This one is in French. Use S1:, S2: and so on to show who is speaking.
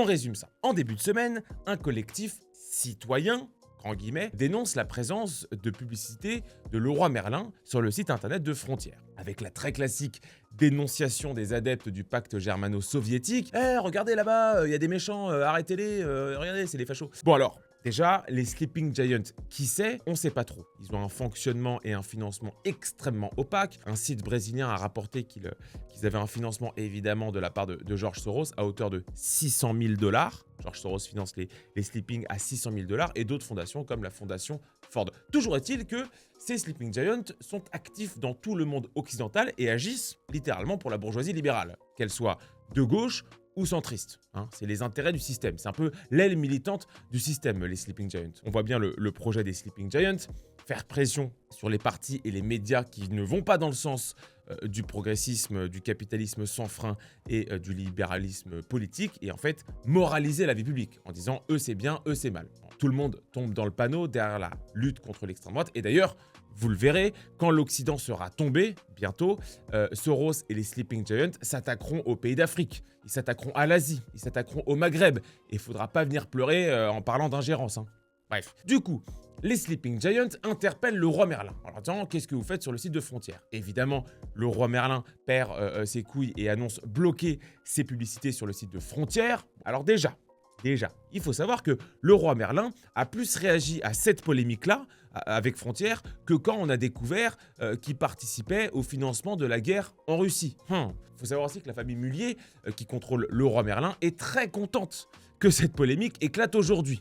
S1: On résume ça. En début de semaine, un collectif citoyen, grand guillemets, dénonce la présence de publicité de Leroy Merlin sur le site internet de Frontières. Avec la très classique dénonciation des adeptes du pacte germano-soviétique. « regardez là-bas, il y a des méchants, arrêtez-les, regardez, c'est les fachos. » Bon alors, déjà, les Sleeping Giants, qui c'est? On sait pas trop. Ils ont un fonctionnement et un financement extrêmement opaques. Un site brésilien a rapporté qu'ils avaient un financement évidemment de la part de George Soros à hauteur de 600 000 $. George Soros finance les Sleeping à 600 000 $ et d'autres fondations comme la fondation Ford. Toujours est-il que ces Sleeping Giants sont actifs dans tout le monde occidental et agissent littéralement pour la bourgeoisie libérale, qu'elle soit de gauche ou centriste. C'est les intérêts du système. C'est un peu l'aile militante du système, les Sleeping Giants. On voit bien le projet des Sleeping Giants, faire pression sur les partis et les médias qui ne vont pas dans le sens du progressisme, du capitalisme sans frein et du libéralisme politique, et en fait moraliser la vie publique en disant eux c'est bien, eux c'est mal. Tout le monde tombe dans le panneau derrière la lutte contre l'extrême droite, et d'ailleurs, vous le verrez, quand l'Occident sera tombé, bientôt, Soros et les Sleeping Giants s'attaqueront aux pays d'Afrique, ils s'attaqueront à l'Asie, ils s'attaqueront au Maghreb, et il ne faudra pas venir pleurer en parlant d'ingérence. Bref, du coup, les Sleeping Giants interpellent Leroy Merlin en leur disant « Qu'est-ce que vous faites sur le site de Frontières ?» Évidemment, Leroy Merlin perd ses couilles et annonce bloquer ses publicités sur le site de Frontières. Alors déjà, il faut savoir que Leroy Merlin a plus réagi à cette polémique-là avec Frontières que quand on a découvert qu'il participait au financement de la guerre en Russie. Il faut savoir aussi que la famille Mullier, qui contrôle Leroy Merlin, est très contente que cette polémique éclate aujourd'hui.